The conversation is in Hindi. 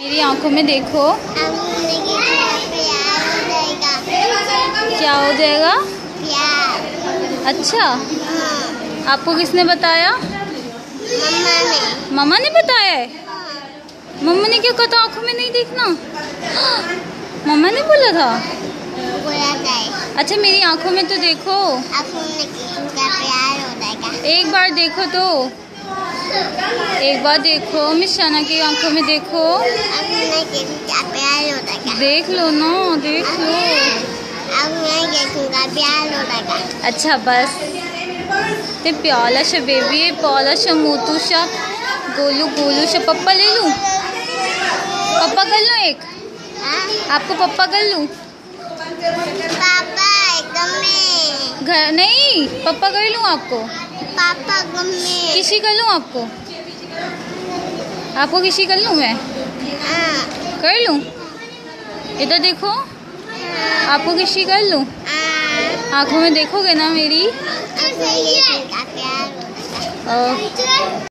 मेरी आंखों में देखो। क्या हो जाएगा? अच्छा, आपको किसने बताया? मम्मा ने बताया है। मम्मा ने क्या कहा था? आंखों में नहीं देखना। मम्मा ने बोला था। अच्छा, मेरी आंखों में तो देखो। एक बार देखो तो, एक बार देखो। मिस शाना की आंखों में देखो। देख लो ना, देख लो। अच्छा बस ते प्याला बेबी, प्याला मोटू सा गोलू गोलू सा। पप्पा ले लूं? पप्पा कर लूं एक? आपको पप्पा कर लूं? पापा एकदम घर नहीं, पप्पा कर लूं आपको? पापा किसी कर लूं आपको? आपको किसी कर लूं मैं? कर लूं? इधर देखो, आपको किसी कर लूं? आंखों में देखोगे ना मेरी?